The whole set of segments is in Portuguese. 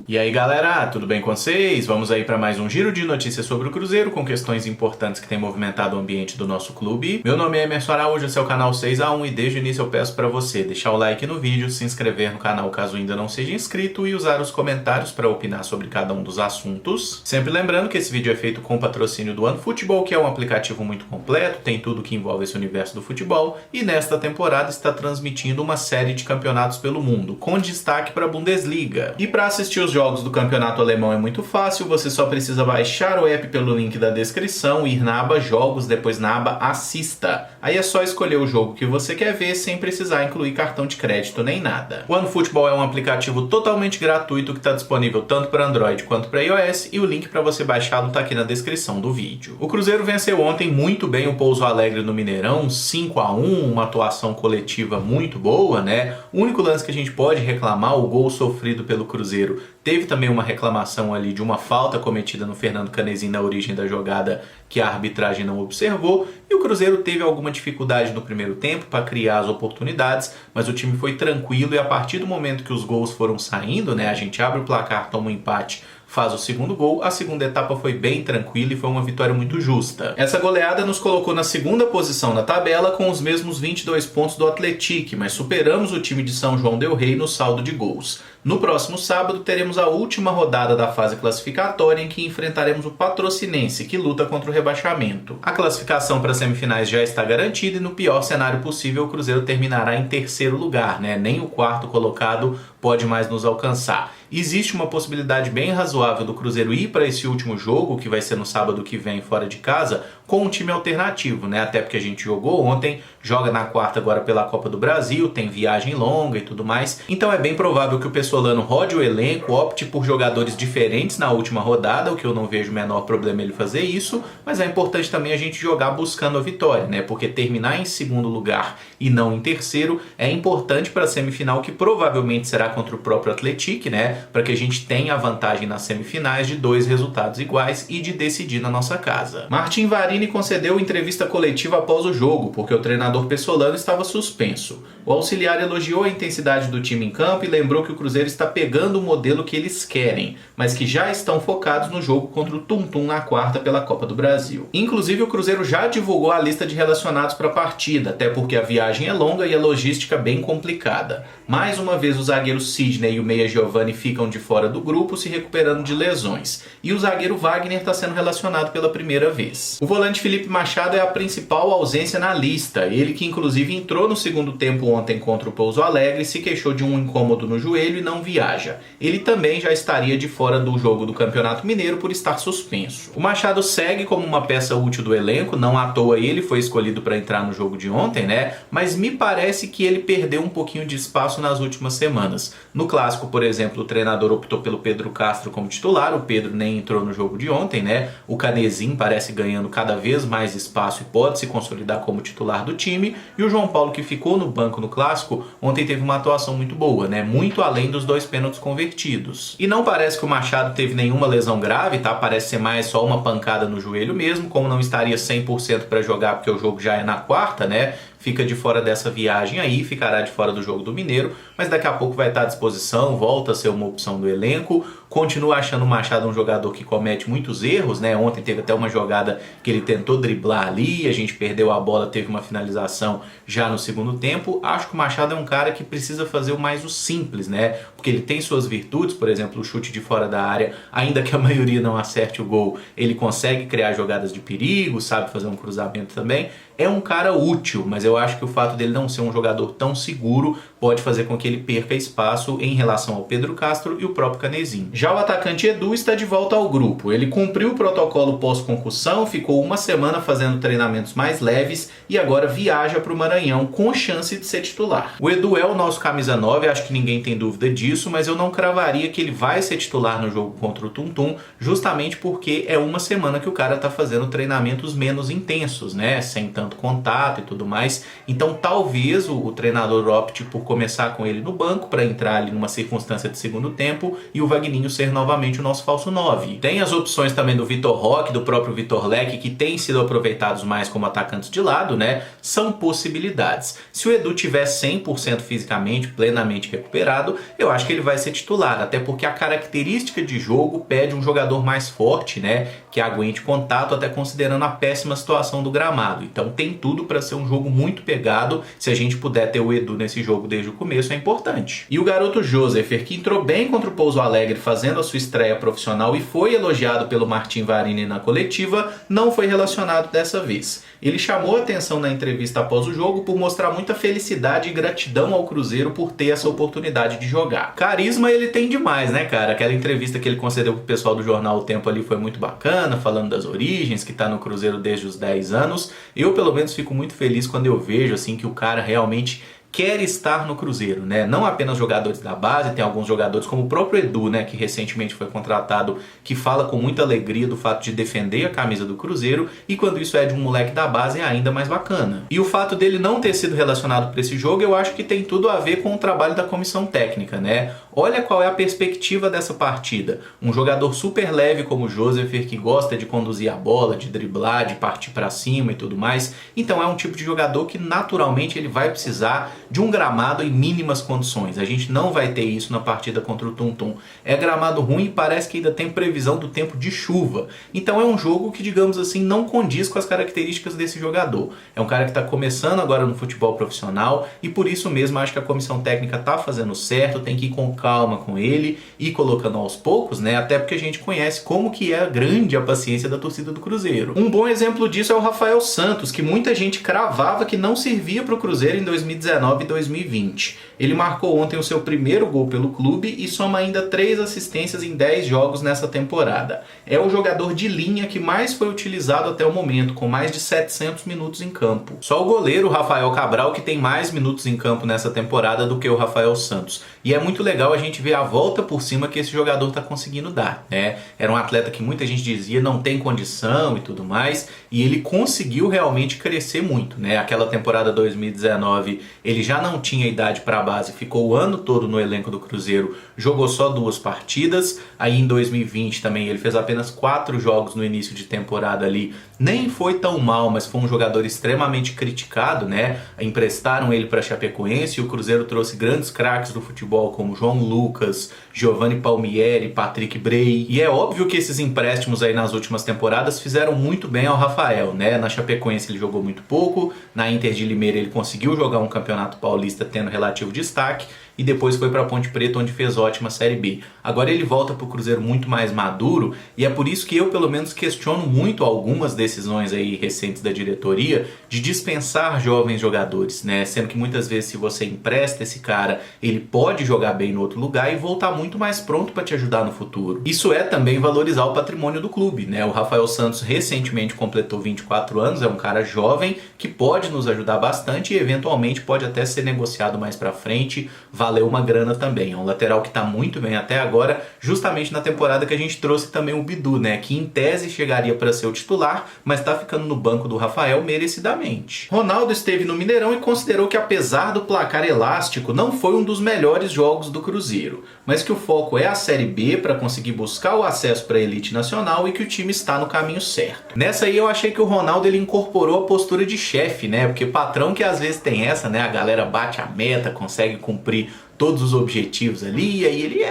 E aí galera, tudo bem com vocês? Vamos aí para mais um giro de notícias sobre o Cruzeiro com questões importantes que têm movimentado o ambiente do nosso clube. Meu nome é Emerson Araújo, esse é o canal 6x1 e desde o início eu peço para você deixar o like no vídeo, se inscrever no canal caso ainda não seja inscrito e usar os comentários para opinar sobre cada um dos assuntos. Sempre lembrando que esse vídeo é feito com patrocínio do OneFootball, que é um aplicativo muito completo, tem tudo que envolve esse universo do futebol e nesta temporada está transmitindo uma série de campeonatos pelo mundo, com destaque para a Bundesliga. E para assistir os jogos do campeonato alemão é muito fácil, você só precisa baixar o app pelo link da descrição, ir na aba Jogos, depois na aba Assista. Aí é só escolher o jogo que você quer ver sem precisar incluir cartão de crédito nem nada. O OneFootball é um aplicativo totalmente gratuito que está disponível tanto para Android quanto para iOS e o link para você baixá-lo está aqui na descrição do vídeo. O Cruzeiro venceu ontem muito bem o Pouso Alegre no Mineirão, 5-1, uma atuação coletiva muito boa, né? O único lance que a gente pode reclamar, o gol sofrido pelo Cruzeiro, teve também uma reclamação ali de uma falta cometida no Fernando Canezin na origem da jogada que a arbitragem não observou, e o Cruzeiro teve alguma dificuldade no primeiro tempo para criar as oportunidades, mas o time foi tranquilo e a partir do momento que os gols foram saindo, né, a gente abre o placar, toma um empate, faz o segundo gol, a segunda etapa foi bem tranquila e foi uma vitória muito justa. Essa goleada nos colocou na segunda posição na tabela com os mesmos 22 pontos do Atlético, mas superamos o time de São João del Rei no saldo de gols. No próximo sábado teremos a última rodada da fase classificatória em que enfrentaremos o Patrocinense, que luta contra o rebaixamento. A classificação para as semifinais já está garantida e no pior cenário possível o Cruzeiro terminará em terceiro lugar, né? Nem o quarto colocado pode mais nos alcançar. Existe uma possibilidade bem razoável do Cruzeiro ir para esse último jogo, que vai ser no sábado que vem fora de casa, com um time alternativo, né? Até porque a gente jogou ontem, joga na quarta agora pela Copa do Brasil, tem viagem longa e tudo mais. Então é bem provável que o Pessolano rode o elenco, opte por jogadores diferentes na última rodada, o que eu não vejo o menor problema ele fazer isso, mas é importante também a gente jogar buscando a vitória, né? Porque terminar em segundo lugar e não em terceiro é importante para a semifinal, que provavelmente será contra o próprio Atlético, né? Para que a gente tenha a vantagem nas semifinais de 2 resultados iguais e de decidir na nossa casa. Martin Varini concedeu entrevista coletiva após o jogo, porque o treinador Pessolano estava suspenso. O auxiliar elogiou a intensidade do time em campo e lembrou que o Cruzeiro está pegando o modelo que eles querem, mas que já estão focados no jogo contra o Tum Tum na quarta pela Copa do Brasil. Inclusive o Cruzeiro já divulgou a lista de relacionados para a partida, até porque a viagem é longa e a logística bem complicada. Mais uma vez o zagueiro Sidney e o meia Giovani ficam de fora do grupo, se recuperando de lesões. E o zagueiro Wagner está sendo relacionado pela primeira vez. O volante Felipe Machado é a principal ausência na lista. Ele que inclusive entrou no segundo tempo ontem contra o Pouso Alegre, se queixou de um incômodo no joelho e não viaja. Ele também já estaria de fora do jogo do Campeonato Mineiro por estar suspenso. O Machado segue como uma peça útil do elenco, não à toa ele foi escolhido para entrar no jogo de ontem, né? Mas me parece que ele perdeu um pouquinho de espaço nas últimas semanas. No clássico, por exemplo, o treinador optou pelo Pedro Castro como titular, o Pedro nem entrou no jogo de ontem, né? O Canezin parece ganhando cada vez mais espaço e pode se consolidar como titular do time, e o João Paulo, que ficou no banco no clássico, ontem teve uma atuação muito boa, né? Muito além dos 2 pênaltis convertidos. E não parece que o Machado teve nenhuma lesão grave, tá? Parece ser mais só uma pancada no joelho mesmo, como não estaria 100% para jogar porque o jogo já é na quarta, né? Fica de fora dessa viagem aí, ficará de fora do jogo do Mineiro, mas daqui a pouco vai estar à disposição, volta a ser uma opção do elenco. Continuo achando o Machado um jogador que comete muitos erros, né? Ontem teve até uma jogada que ele tentou driblar ali, a gente perdeu a bola, teve uma finalização já no segundo tempo. Acho que o Machado é um cara que precisa fazer o simples, né? Porque ele tem suas virtudes, por exemplo, o chute de fora da área, ainda que a maioria não acerte o gol, ele consegue criar jogadas de perigo, sabe fazer um cruzamento também. É um cara útil, mas eu acho que o fato dele não ser um jogador tão seguro pode fazer com que ele perca espaço em relação ao Pedro Castro e o próprio Canezin. Já o atacante Edu está de volta ao grupo. Ele cumpriu o protocolo pós-concussão, ficou uma semana fazendo treinamentos mais leves e agora viaja para o Maranhão com chance de ser titular. O Edu é o nosso camisa 9, acho que ninguém tem dúvida disso, mas eu não cravaria que ele vai ser titular no jogo contra o Tum Tum, justamente porque é uma semana que o cara está fazendo treinamentos menos intensos, né? Sem tanto contato e tudo mais. Então talvez o treinador opte por começar com ele no banco para entrar ali numa circunstância de segundo tempo e o Vagninho ser novamente o nosso falso 9. Tem as opções também do Vitor Roque, do próprio Vitor Leque, que têm sido aproveitados mais como atacantes de lado, né? São possibilidades. Se o Edu tiver 100% fisicamente, plenamente recuperado, eu acho que ele vai ser titular, até porque a característica de jogo pede um jogador mais forte, né? Que aguente contato, até considerando a péssima situação do gramado. Então tem tudo para ser um jogo muito pegado. Se a gente puder ter o Edu nesse jogo desde o começo, é importante. E o garoto Josefer, que entrou bem contra o Pouso Alegre fazendo a sua estreia profissional e foi elogiado pelo Martim Varini na coletiva, não foi relacionado dessa vez. Ele chamou a atenção na entrevista após o jogo por mostrar muita felicidade e gratidão ao Cruzeiro por ter essa oportunidade de jogar. Carisma ele tem demais, né, cara? Aquela entrevista que ele concedeu pro pessoal do jornal O Tempo ali foi muito bacana, falando das origens, que tá no Cruzeiro desde os 10 anos. Eu, pelo menos, fico muito feliz quando eu vejo, assim, que o cara realmente quer estar no Cruzeiro, né? Não apenas jogadores da base, tem alguns jogadores como o próprio Edu, né, que recentemente foi contratado, que fala com muita alegria do fato de defender a camisa do Cruzeiro, e quando isso é de um moleque da base é ainda mais bacana. E o fato dele não ter sido relacionado para esse jogo, eu acho que tem tudo a ver com o trabalho da comissão técnica, né? Olha qual é a perspectiva dessa partida. Um jogador super leve como o Josefer, que gosta de conduzir a bola, de driblar, de partir para cima e tudo mais. Então é um tipo de jogador que naturalmente ele vai precisar de um gramado em mínimas condições. A gente não vai ter isso na partida contra o Tum Tum. É gramado ruim e parece que ainda tem previsão do tempo de chuva. Então é um jogo que, digamos assim, não condiz com as características desse jogador. É um cara que está começando agora no futebol profissional e por isso mesmo acho que a comissão técnica está fazendo certo, tem que ir com calma com ele e colocando aos poucos, né? Até porque a gente conhece como que é grande a paciência da torcida do Cruzeiro. Um bom exemplo disso é o Rafael Santos, que muita gente cravava que não servia para o Cruzeiro em 2019 e 2020. Ele marcou ontem o seu primeiro gol pelo clube e soma ainda 3 assistências em 10 jogos nessa temporada. É o jogador de linha que mais foi utilizado até o momento, com mais de 700 minutos em campo. Só o goleiro Rafael Cabral que tem mais minutos em campo nessa temporada do que o Rafael Santos. E é muito legal a gente ver a volta por cima que esse jogador está conseguindo dar, né? Era um atleta que muita gente dizia não tem condição e tudo mais, e ele conseguiu realmente crescer muito, né? Aquela temporada 2019, ele já não tinha idade para a base, ficou o ano todo no elenco do Cruzeiro, jogou só 2 partidas, aí em 2020 também ele fez apenas 4 jogos no início de temporada ali, nem foi tão mal, mas foi um jogador extremamente criticado, né? Emprestaram ele para Chapecoense e o Cruzeiro trouxe grandes craques do futebol como João Lucas, Giovanni Palmieri, Patrick Bray, e é óbvio que esses empréstimos aí nas últimas temporadas fizeram muito bem ao Rafael, né? Na Chapecoense ele jogou muito pouco, na Inter de Limeira ele conseguiu jogar um campeonato paulista tendo relativo destaque, e depois foi para Ponte Preta, onde fez ótima Série B. Agora ele volta para o Cruzeiro muito mais maduro, e é por isso que eu, pelo menos, questiono muito algumas decisões aí recentes da diretoria de dispensar jovens jogadores, né? Sendo que muitas vezes, se você empresta esse cara, ele pode jogar bem no outro lugar e voltar muito mais pronto para te ajudar no futuro. Isso é também valorizar o patrimônio do clube, né? O Rafael Santos recentemente completou 24 anos, é um cara jovem que pode nos ajudar bastante e eventualmente pode até ser negociado mais para frente, valeu uma grana também. É um lateral que está muito bem até agora, justamente na temporada que a gente trouxe também o Bidu, né? Que em tese chegaria para ser o titular, mas está ficando no banco do Rafael merecidamente. Ronaldo esteve no Mineirão e considerou que apesar do placar elástico, não foi um dos melhores jogos do Cruzeiro, mas que o foco é a Série B para conseguir buscar o acesso para a elite nacional e que o time está no caminho certo. Nessa aí eu achei que o Ronaldo ele incorporou a postura de chefe, né? Porque patrão que às vezes tem essa, né? A galera bate a meta, consegue cumprir todos os objetivos ali, aí ele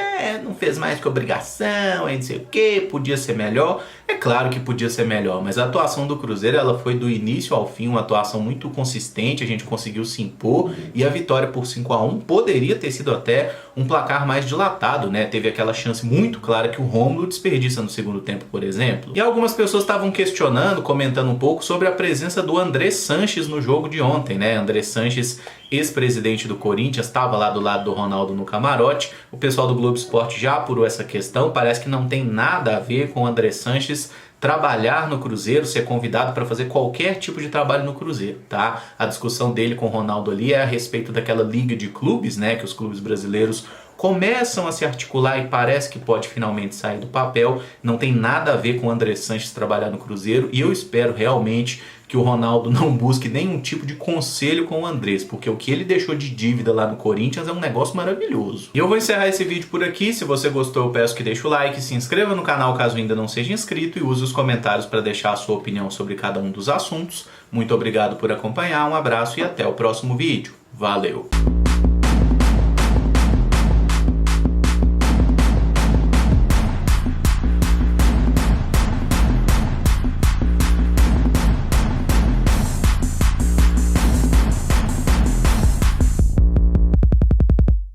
não fez mais que obrigação, aí não sei o que, podia ser melhor. É claro que podia ser melhor, mas a atuação do Cruzeiro ela foi do início ao fim uma atuação muito consistente, a gente conseguiu se impor e a vitória por 5-1 poderia ter sido até um placar mais dilatado, né? Teve aquela chance muito clara que o Rômulo desperdiça no segundo tempo, por exemplo. E algumas pessoas estavam questionando, comentando um pouco sobre a presença do André Sanches no jogo de ontem, né? André Sanches, ex-presidente do Corinthians, estava lá do lado do Ronaldo no camarote. O pessoal do Globo Esporte já apurou essa questão, parece que não tem nada a ver com o André Sanches trabalhar no Cruzeiro, ser convidado para fazer qualquer tipo de trabalho no Cruzeiro, tá? A discussão dele com o Ronaldo ali é a respeito daquela liga de clubes, né, que os clubes brasileiros começam a se articular e parece que pode finalmente sair do papel. Não tem nada a ver com o André Sanches trabalhar no Cruzeiro e eu espero realmente que o Ronaldo não busque nenhum tipo de conselho com o Andrés, porque o que ele deixou de dívida lá no Corinthians é um negócio maravilhoso. E eu vou encerrar esse vídeo por aqui. Se você gostou, eu peço que deixe o like, se inscreva no canal caso ainda não seja inscrito e use os comentários para deixar a sua opinião sobre cada um dos assuntos. Muito obrigado por acompanhar, um abraço e até o próximo vídeo. Valeu!